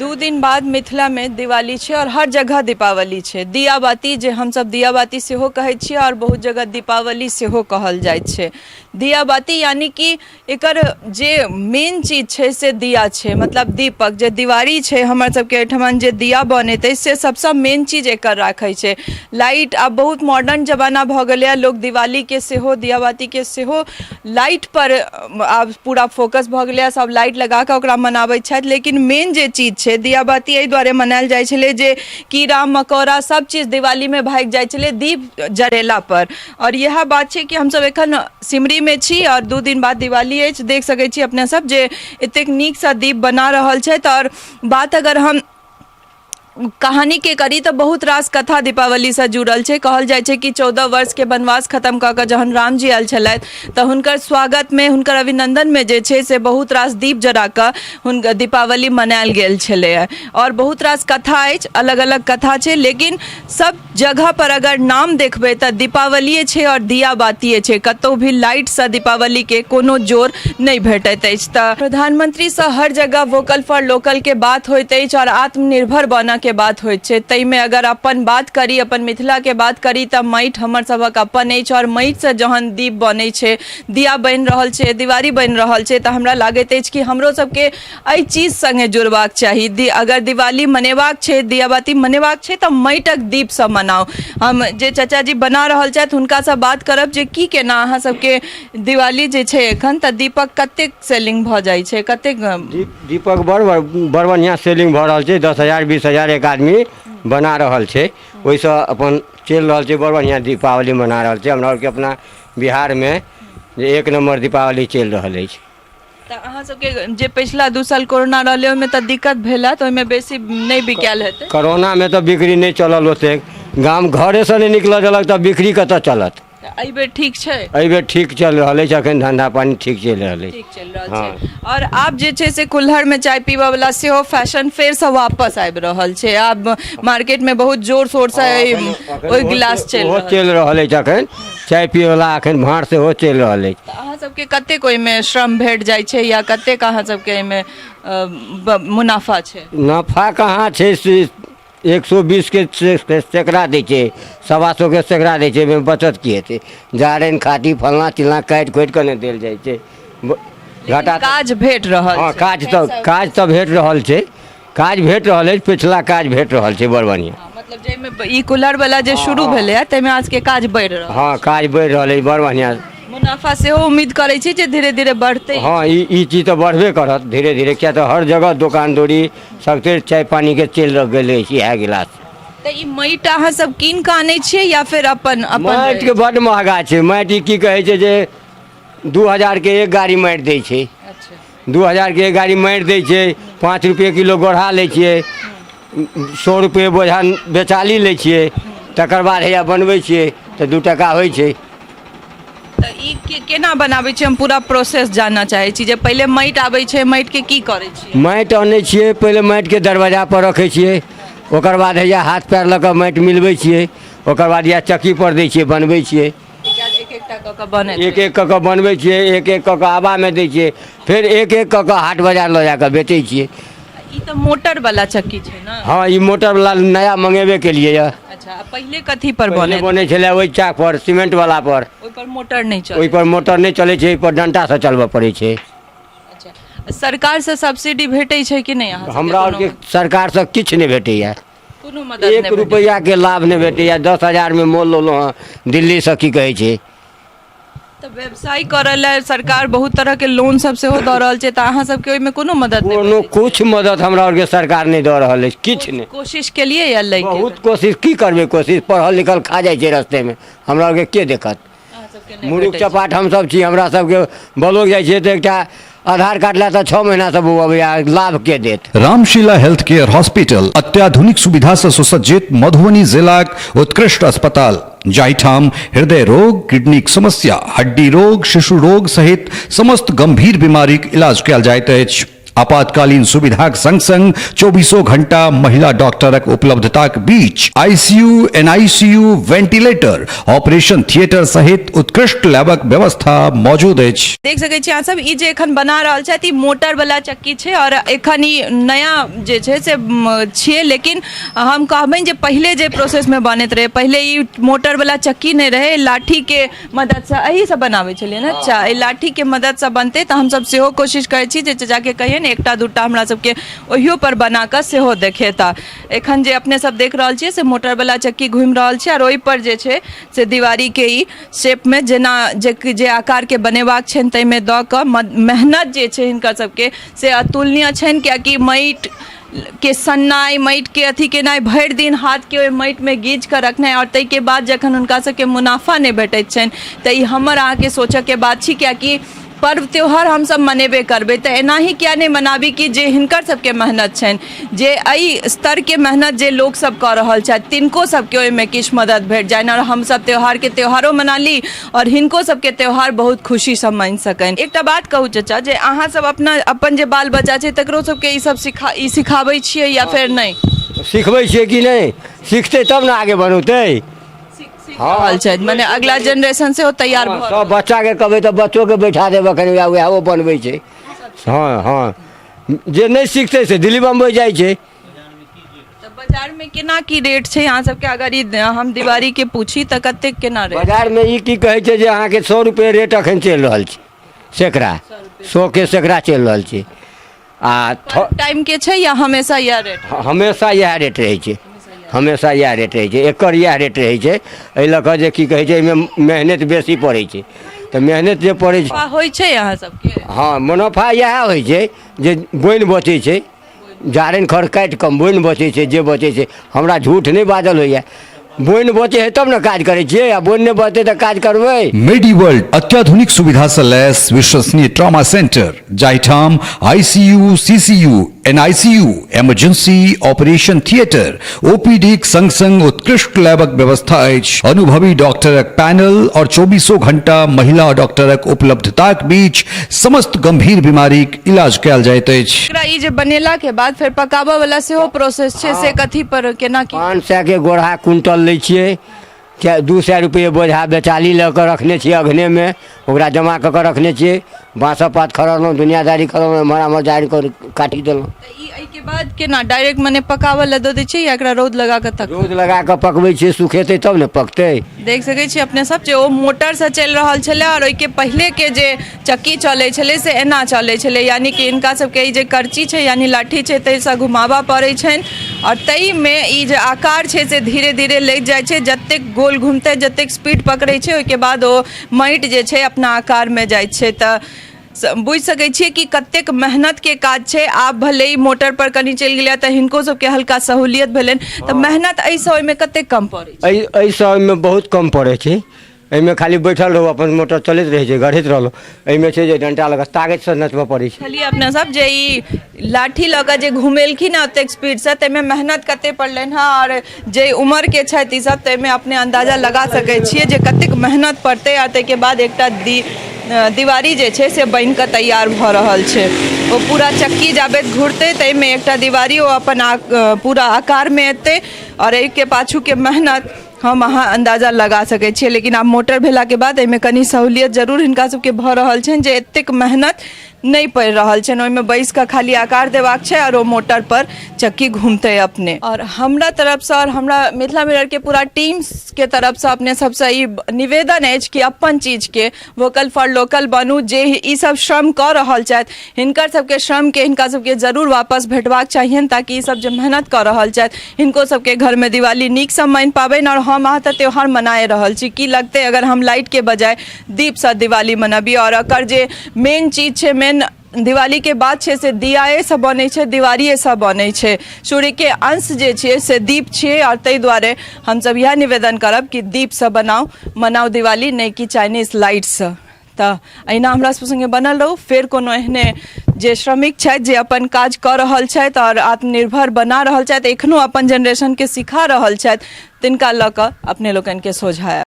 दू दिन बाद मिथिला में दिवाली छे और हर जगह दीपावली छे। दिया बाती जे हम सब दिया बाती सेहो कहै छियै और बहुत जगह दीपावली सेहो कहल जाय छे। दिया बाती यानी कि एकर जे मेन चीज छे से दिया छे, मतलब दीपक जे दिवाली छे हमर सबके एठमन जे दिया बनेते से सबसे मेन चीज एकर राखै छे। लाइट आब बहुत मॉडर्न जमाना भ गेलै, लोग दिवाली के सेहो दिया बाती के सेहो लाइट पर आब पूरा फोकस भ गेलै, सब लाइट लगा के ओकरा मनाबै छथि। लेकिन मेन जे चीज छे दिया बाती एहि दुआरे मनायल जाइ छलै जे कीड़ा मकोड़ा सब चीज दिवाली में भागि जाइ छलै दीप जरेला पर। और यह बात छे कि हम सब एखन सिमरी में छी और 2 दिन बाद दिवाली अछि। देख सकै छी अपने सब जे एतेक नीक सा दीप बना रहल छथि। और बात अगर हम कहानी के करी तो बहुत रास कथा दीपावली से जुड़ल छे। कहल जाय छे कि 14 वर्ष के वनवास खत्म क के जहन राम जी आयल छलथि तो हुनकर स्वागत में, हुनकर अभिनंदन में जे छे से बहुत रास दीप जरा के हुनकर दीपावली मनायल गेल छले। और बहुत रास कथा अछि, अलग अलग कथा छे, लेकिन सब जगह पर अगर नाम देखबे तो दीपावली छे और दिया बाती छे। कतौ भी लाइट से दीपावली के कोनो जोर नहीं भेटैत अछि। त प्रधानमंत्री से हर जगह वोकल फॉर लोकल के बात होइत अछि और आत्मनिर्भर बना के बात होइत छे। तई में अगर अपन बात करी, अपन मिथिला के बात करी त माटि हमर सबक अपन अछि और माटि से जहन दीप बनै छे, दिया बनि रहल छे, दिवाली बनि रहल छे, त हमरा लागैत अछि कि हमरो सबके एहि चीज संगे जुड़बाक चाही। अगर दिवाली मनेबाक छे, दिया बाती मनेबाक छे त माटिक दीप से मनाओ। हम जे चाचा जी बना रहल छथि हुनका से बात करब जे की केना अहाँ सबके दिवाली जे छे एखन त दीपक कतेक सेलिंग भ जाइ छे, कतेक दीपक बड़ बढ़िया सेलिंग भ रहल छे। 10,000 20,000 एक आदमी बना रहल छे, ओइसे अपन चल रहल छे। बड़ बढ़िया दीपावली मना रहल छे हमरा के अपना बिहार में, जे 1 नंबर दीपावली चल रहल अछि। त अहाँ सबके जे पिछला 2 साल कोरोना रहले ओमे त दिक्कत भेला, त ओमे बेसी नहीं बिकायल हेतै। कोरोना में तो बिक्री नहीं चलल ओते, गाम घरे से नहीं निकल देलक त बिक्री कत चलत। एहि बेर ठीक छै, एहि बेर ठीक चल रहल अछि, अखन धंधा पानी ठीक चल रहल अछि। ठीक चल रहल छै। और आब जे छै से कुल्हड़ में चाय पीबा वाला सेहो फैशन फेर से वापस आबि रहल छै। आब मार्केट में बहुत जोर शोर से ओइ गिलास चल रहल अछि। अखन चाय पिए वाला अखन भाड़ से हो चल रहल अछि। अहाँ सबके कतेक ओइ में श्रम भेट जाइ छै या कतेक अहाँ सबके एहि में मुनाफा छै? नफा कहाँ छै, 120 के सैकड़ा दै छै, 125 के सैकड़ा दै छै, बचत की हेतै? जारनि खाटी फलना चिलना काटि खोटि के नहि देल जाइ छै। घाटा काज भेट रहल हाँ, छै। काज तो भेट रहल छै, काज भेट रहल अछि। पिछला काज भेट रहल छै बड़ बढ़िया। मतलब जे में ई कुल्हड़ वाला जे शुरू भेलै है तै में आज के काज बढ़ि रहल। हाँ, काज बढ़ि रहल अछि बड़ बढ़िया। मुनाफा सेहो उम्मीद करै छी जे धीरे धीरे बढ़तै। हाँ, ई चीज तो बढ़बे करत धीरे धीरे, क्या तो हर जगह दुकान दौरी सबके चाय पानी के चल गेल अछि इएह गिलास। त ई माटि अहाँ सब कीन के आनै छियै या फिर अपन माटि के बड महंगा छै। माटि की कहै छै जे 2000 के एक गाड़ी माटि दै छै। अच्छा, 2000 के एक गाड़ी माटि दै छै। 5 रुपये किलो गोढ़ा लै छियै, 100 रुपये बोझा बेचाली लै छियै, तकर बाद हैया बनबै छियै तऽ 2 टका होइ छै। त ई केना बनाबै छी? हम पूरा प्रोसेस जानना चाहै छी। जे पहिले माटि आबै छै, माटि के की करै छी? माटि आनै छियै, पहिले माटि के दरवाजा पर रखै छियै, ओकर बाद हैया हाथ पैर लऽ कऽ माटि मिलबै छियै, ओकर बाद या चक्की पर दै छियै, बनबै छियै। एक एक टा क के बनै छै, एक एक कऽ बनबै छियै, एक एक कऽ आबा में दै छियै, फिर एक एक कऽ हाट बाजार लऽ जाकर बेचै छियै। ई तो मोटर वाला चक्की छै ना? हाँ, ई मोटर वाला नया मंगेबे के लिए। अच्छा, पहिले कथी पर बने छलै ओइ चाक पर, सीमेंट वाला पर। ओइ पर मोटर नहीं चलै? ओइ पर मोटर नहीं चलै छै, ओइ पर डंटा से चलबऽ पड़ै छै। अच्छा, सरकार से सब्सिडी भेटै छै कि नहीं? हमरा और के सरकार से किछ नहीं भेटैया, कोनो मदद नहीं? 1 रुपया के लाभ नहीं भेटैया। 10,000 में मोल लेलहुँ हँ दिल्ली से, की कहै छै। तो व्यवसाय करे ला सरकार बहुत तरह के लोन सब सेहो दऽ रहल छै, त अहाँ सबके ओइ में कोनो मदद नहीं? कोनो कुछ मदद हमरा और के सरकार नहीं दऽ रहल अछि, किछ नहीं। कोशिश के लिए या लै के? बहुत कोशिश, की करबै कोशिश? पढ़ल लिखल खा जाइ छै रस्ते में, हमरा और के देखत? मुरुख चपाट हम सब छी, हमरा सबके बलोग जाइ छै तऽ एकटा आधार कार्ड ला तो 6 महीना से बउआ लाभ के देत। रामशिला हेल्थ केयर हॉस्पिटल अत्याधुनिक सुविधा से सुसज्जित मधुबनी जिलाक उत्कृष्ट अस्पताल, जाहिठाम हृदय रोग, किडनी समस्या, हड्डी रोग, शिशु रोग सहित समस्त गंभीर बीमारीक इलाज कयल जाइत अछि। आपातकालीन सुविधाक संग संग 24 घंटा महिला डॉक्टरक उपलब्धताक बीच ICU, NICU, ventilator, operation theatre सहित उत्कृष्ट लैबक व्यवस्था मौजूद अछि। देख सकै छी अहाँ सब ई जे एखन बना रहल छथि ई मोटर वाला चक्की छै और एखन ई नया जे छै से छियै, लेकिन हम कहबै जे पहिले जे प्रोसेस में बनैत रहे, पहिले ई मोटर वाला चक्की नहीं रहे, लाठी के मदद से एही से बनाबै छलियै ने। अच्छा, ई लाठी के मदद से बनते तऽ हम सब सेहो कोशिश करै छी जे चाचा के कहिए ने एकटा दूटा हमरा सबके ओहियो पर बना कऽ सेहो देखेता। एखन जे अपने सब देख रहल छियै से मोटर वाला चक्की घूमि रहल छै और ओहि पर जे छै से दीवारी के ई शेप में जेना जे आकार के बनेबाक छनि ताहिमे दऽ कऽ मेहनत जे छै हिनकर सबके से अतुलनीय छनि, कियाकि माटि के सन्नाइ, माटि के अथी केनाइ, भरि दिन हाथ के ओहि माटि में गीज कऽ रखनाइ और ताहिके बाद जखन हुनका सबके मुनाफा नहि भेटैत छनि तऽ ई हमर अहाँके सोचऽ के बात छी, कियाकि पर्व त्योहार हम सब मनेबे करबै तऽ एना ही किया नहीं मनाबी कि जे हिनकर सबके मेहनत छनि, जे एहि स्तर के मेहनत जे लोग सब कऽ रहल छथि तिनको सबके ओहिमे किछु मदद भेट जाइन और हम सब त्योहार के त्योहारो मना ली और हिनको सबके त्योहार बहुत खुशी से मानि सकनि। एकटा बात कहू चाचा, जे अहाँ सब अपन जे बाल बच्चा छै तकरो सबके ई सब सिखाबै छियै या फिर नहीं सिखबै छियै कि नहीं? सीखते तब ने आगे बढ़ौतै। हाँ, माने अगला जनरेशन से हो तैयार भऽ सब बच्चा के कहबै तऽ बच्चो के बैठा देबै, कनि वएह ओ बनबै छै। हाँ हाँ, जे नहीं सीखते से दिल्ली बम्बई जाइ छै। बाजार में केना की रेट छै अहाँ सबके? अगर ई हम दीवारी के पूछी तऽ कतेक केना रेट? बाजार में ई की कहै छै जे अहाँके 100 रुपये रेट अखन चलि रहल छै, सैकड़ा 100 के सैकड़ा चलि रहल छै। आ टाइम के छै या हमेशा यह रेट? हमेशा इएह रेट रहै छै, हमेशा इएह रेट रहै छै, एकर इएह रेट रहै छै। एहि लऽ कऽ जे की कहै छै एहिमे मेहनत बेसी पड़ै छै, तऽ मेहनत जे पड़ै छै होइ छै अहाँ सबके। हाँ, मुनाफा इएह होइ छै जे बोनि बचै छै, जारनि खर काटि कऽ बोनि बचै छै, जे बचै छै। हमरा झूठ नहीं बाजल होइए, बोनि बचे है तब ने काज करे छियै, आ बोनि नहीं बचते तो काज करबै। मेडीवर्ल्ड अत्याधुनिक सुविधा से लैस विश्वसनीय ट्रॉमा सेंटर, जाहिठाम ICU, CCU, NICU, emergency, operation theatre, OPD संग संग उत्कृष्ट लैबक व्यवस्था अछि। अनुभवी डॉक्टरक पैनल और 24 घंटा महिला डॉक्टरक उपलब्धताक बीच समस्त गंभीर बीमारीक इलाज कयल जाइत अछि। एकरा ई जे बनेला के बाद फिर पकाबा वाला सेहो प्रोसेस छै, से कथी पर केना की? 500 के गोढ़ा कुंटल लै छियै, 200 रुपये बोझा बेचाली लऽ कऽ रखने छियै अगने में, ओकरा जमा कऽ के रखने छियै। बाँस पात खरड़लहुँ, दुनियादारी करलहुँ, एम्हर आम्हर जारि कऽ काटि देलहुँ। एहिके बाद केना डायरेक्ट मने पकावऽ लए दऽ दै छियै या एकरा रौद लगा कऽ तक? रौद लगा कऽ पकबै छियै, सुखेतै तब ने पकतै। देख सकै छी अपने सब जे ओ मोटर से चलि रहल छलै और ओहिके पहिले के जे चक्की चलै छलै से एना चलै छलै, यानी कि इनका सबके ई जे करची छै यानी लाठी छै ताहिसँ घुमाबऽ पड़ै छनि और ताहिमे ई जे आकार छै से धीरे धीरे लागि जाइ छै। जतेक गोल घुमतै, जतेक स्पीड पकड़ै छै, ओहिके बाद ओ माटि जे छै अपना आकारमे जाइ छै। तऽ बुझि सकै छियै कि कतेक मेहनत के काज छै। आप भले ही मोटर पर कनी चलि गेलिया तऽ हिनको सबके हल्का सहूलियत भेलनि, तऽ मेहनत एहिसँ ओहिमे कतेक कम पड़ै छै? एहिसँ ओहिमे बहुत कम पड़ै छै। एहिमे खाली बैठल रहू, अपन मोटर चलैत रहै छै, गढ़ैत रहलहुँ। एहिमे छै जे डंटा लगा ताकतसँ नचबऽ पड़ै छै। चलिए अपने सब जे ई लाठी लऽ कऽ जे घुमेलखिन हँ ओतेक स्पीडसँ, ताहिमे मेहनत कतेक पड़लनि हँ और जे उम्रके छथि ई सब, ताहिमे अपने अंदाजा लगा सकै छियै जे कतेक मेहनत पड़तै। और ताहिके बाद एकटा दीवारी जे छै से बनि कऽ तैयार भऽ रहल छै। ओ पूरा चक्की जाबे घूरतै ताहिमे एकटा दीवारी ओ अपन पूरा आकारमे एतै और एहिके पाछूके मेहनत हम अहाँ अंदाजा लगा सकै छियै। लेकिन आब मोटर भेलाके बाद एहिमे कनी सहूलियत जरूर हिनका सबके भऽ रहल छनि जे एतेक मेहनत नहीं पड़ि रहल छनि। ओहिमे बैस कऽ खाली आकार देबाक छै और ओ मोटर पर चक्की घूमतै अपने। और हमरा तरफसँ और हमरा मिथिला मिरर के पूरा टीम के तरफसँ अपने सबसँ ई निवेदन अछि कि अपन चीजके वोकल फॉर लोकल बनू। जे ई सब श्रम कऽ रहल छथि हिनकर सबके श्रमके हिनका सबके जरूर वापस भेटबाक चाहिए, ताकि ई सब जे मेहनत कऽ रहल छथि हिनको सबके घरमे दिवाली नीकसँ मानि पाबनि। और हम अहाँ तऽ त्यौहार मनाए रहल छी, की लगतै अगर हम लाइट के बजाय दीपसँ दिवाली मनाबी? और एकर जे मेन चीज छै, मेन दिवाली के बाद छै से दियाए से बनै छै, दिवारिये से बनै छै। सूर्य के अंश जे छै से दीप छियै और ताहि दुआरे हमसब इएह निवेदन करब कि दीप से मनाउ दिवाली, नहि कि चाइनीज लाइट से। तऽ अहिना हमरा सब संगे बनल रहू। फेर कोनो एहने जे श्रमिक छथि जे अपन काज कऽ रहल छथि और आत्मनिर्भर बना रहल छथि, एखनो अपन जनरेशन के सिखा रहल छथि, तिनका लऽ कऽ अपने लोकनि के सोझा आयब।